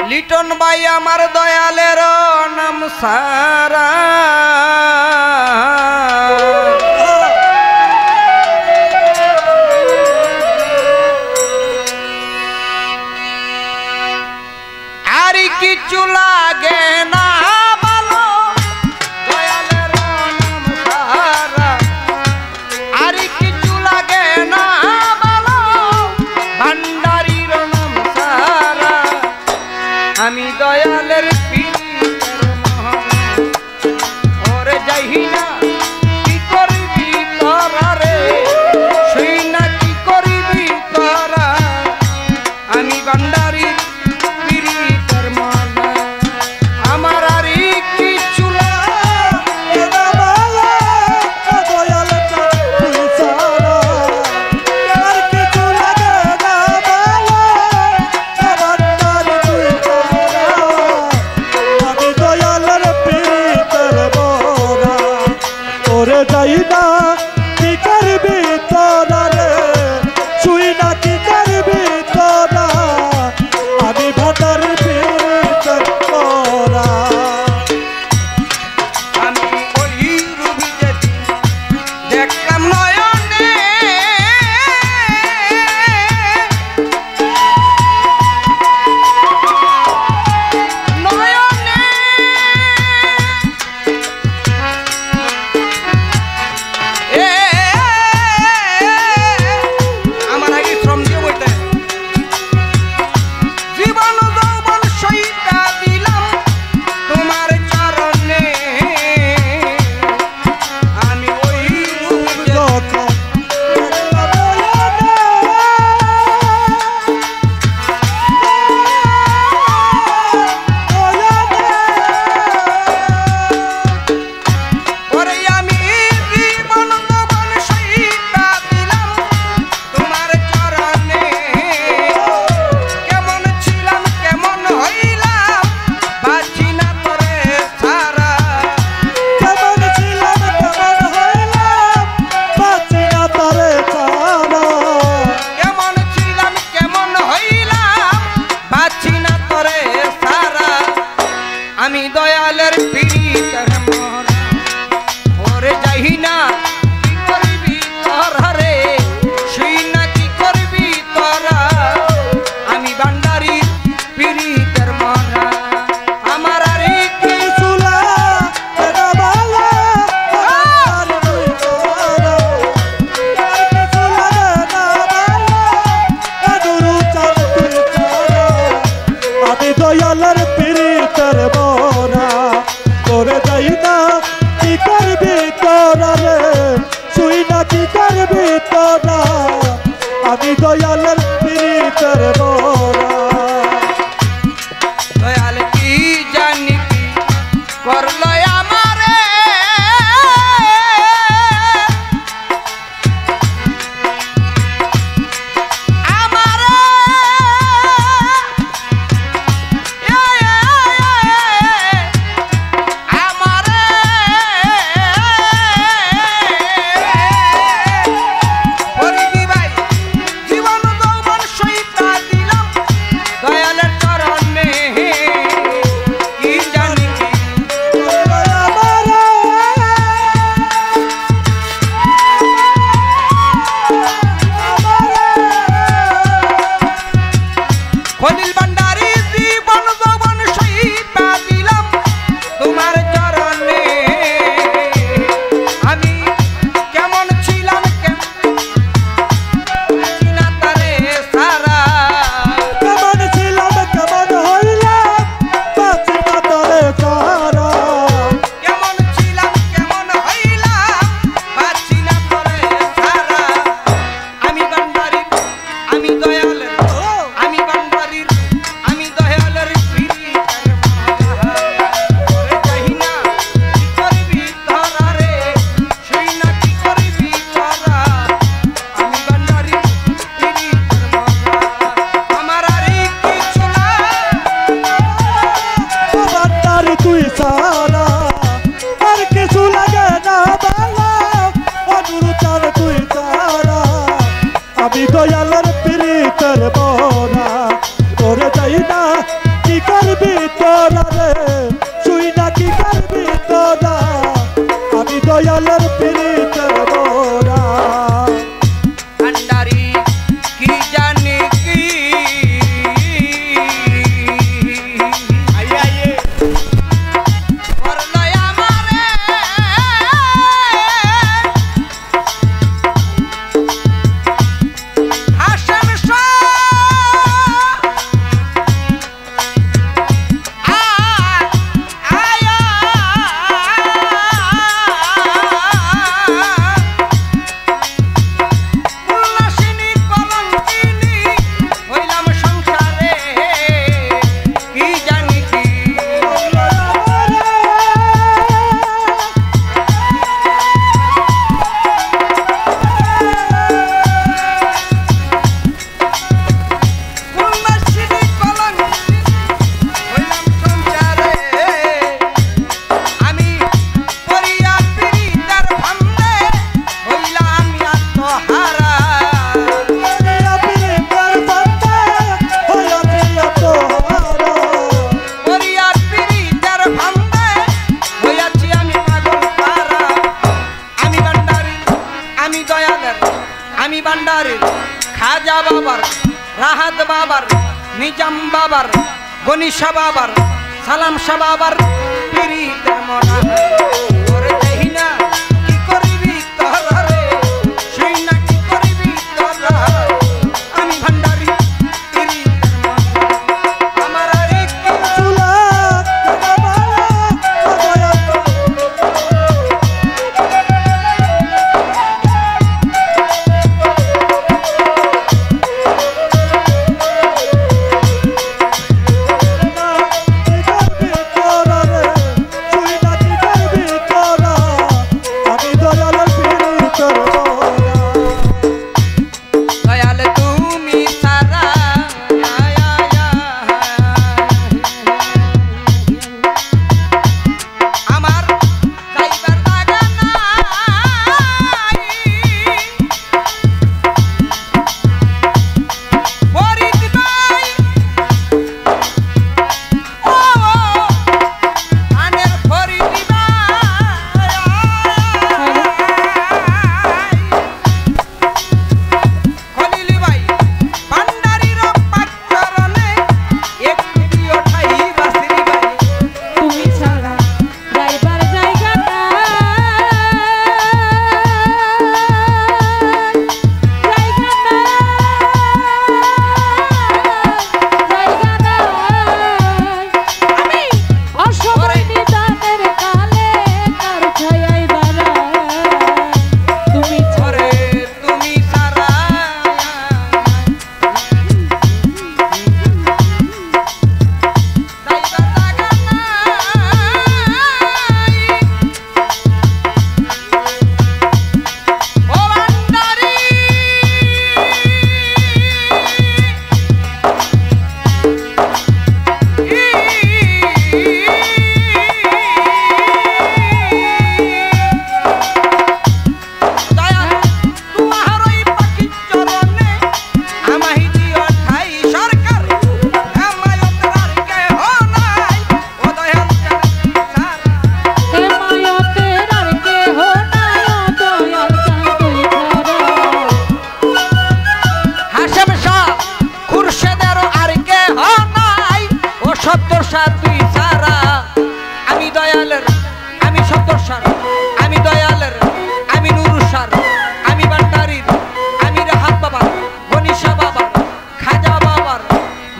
লিটন ভাই আমার দয়ালের নাম সারা আর কিছু লাগে না ভালো দয়ালের নাম সারা আর কিছু লাগে না ভালো ভান্ডারীর নাম সারা আমি দয়ালের পীরের মহল ওরে যাই না কি করবি তোরা রে শুই না কি করবি তোরা আমি ভান্ডারীর পীরের মহল আমার আর কিছু লাগে না ভালো দয়াল তুই সারা আর কিছু লাগে না ভালো ভান্ডারী তুই আমি দয়ালের পীরের মোরা ওরে যাই না কি করবি তোরা রে শুই না কি করবি তোরা আমি ভান্ডারীর পীরের মোরা আমি ওই রুবি যেদি দেখলাম নয়নে নয়নে আমার আগে শ্রম দিয়ে বলতে জীবন যৌবন সইটা দিলাম তোমার চরণে আমি ওই যখন ওরে আমি জীবন যৌবন সইটা দিলাম তোমার চরণে কেমন ছিলাম কেমন হইলাম বাঁচি না তোরে সারা কেমন ছিলাম কেমন হইলাম বাঁচি না তারে ছাড়া কেমন ছিলাম কেমন হইলাম বাঁচি না তোরে সারা আমি দয়ালের পীরের মোরা ওরে যাই না কি করবি তোরা রে শুই না কি করবি তোরা আমি ভান্ডারীর পীরের মোরা আমার আর কিছু লাগে না ভালো আর তুই ছাড়া আর কিছু লাগে না ভালো আদুরু চাঁদ তুই ছাড়া আমি দয়ালের পীরের মোরা তোরে যাই না কি করবি তোরা রে শুই না কি করবি তোরা আমি দয়ালের পীরের মোরা দয়াল কি জানি কি করলো আমারে আমারে আমারে হরিদি ভাই জীবন যৌবন সইতা দিলাম দয়ালের চরণে কি জানি কি খলিল ভান্ডারী জীবন যৌবন সইতা দিলাম তোমার চরণে আমি কেমন ছিলাম কেমন না তারে সারা কেমন ছিলাম কেমন হইলাম বাঁচি না তারে ছাড়া কেমন ছিলাম কেমন হইলাম বাঁচি না তোরে সারা আমি ভান্ডারীর আমি দয়ালের আমি ভান্ডারীর আমি দয়ালের পীরের মোরা ওরে যাই না কি করবি তোরা রে শুই না কি করবি তোরা আমি ভান্ডারীর পীরের মোরা আমার আর কিছু না ভান্ডারী তুই ছাড়া আর কিছু লাগে না ভালো আদুরু চাঁদ তুই ছাড়া আমি দয়ালের পীরের মোরা তোরে যাই না কি কর নিজাম বাবার গনিশা বাবার সালাম শাহ বাবার পিরিতের মনা ওরে দেহি না কি করিবি তোরা রে শুই না কি করিবি তোরা আমি ভান্ডারি পিরিতের মনা আমার আরে সুলা দয়াল তুমি সারা আমার যাইবার জায়গা নাই ফরিদ ভাই ও আনের ফরিদ ভাই খলিল ভাই ভান্ডারির পাকচরণে একটি ওঠাই বাসির ভাই তুমি ছাড়া যাইবার জায়গা নাই আমি অসময় নিদানের কালে কার ছায়ায় দাঁড়াই তুমি ছাড়া ওরে তুমি সারা যাইবার জায়গা নাই ও ভান্ডারি দয়াল তোমার ওই পাখির চরণে আমায় দিও ঠাই সরকার আমায়তের আর কেহ নাই ও দয়াল সারা হে মায়াতের আর কেহ নাই ও দয়াল চাঁদ তুই ছাড়া হাসেম শাহ খুরশেদের আর কেহ নাই ও সত্তর শাহ তুই সারা আমি দয়ালের আমি সত্তর শাহ আমি দয়ালের আমি নুরুর শাহ আমি ভান্ডারির আমি রাহাত বাবার গনিশা বাবার খাজা বাবার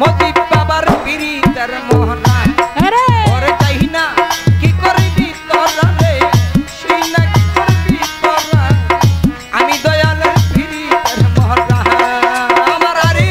মজিব বাবার পিরিতের মোহনা আরে ওরে চাই না কি করবি তোরা রে শুই না কি করবি তোরা আমি দয়ালের পিরিতের মোহনা আমার আরে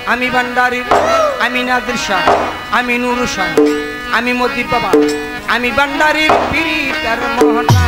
আমি ভান্ডারির আমি নাদির শাহ আমি নুরু শাহ আমি মতিব বাবা আমি ভান্ডারির পীড়িতার মোহনা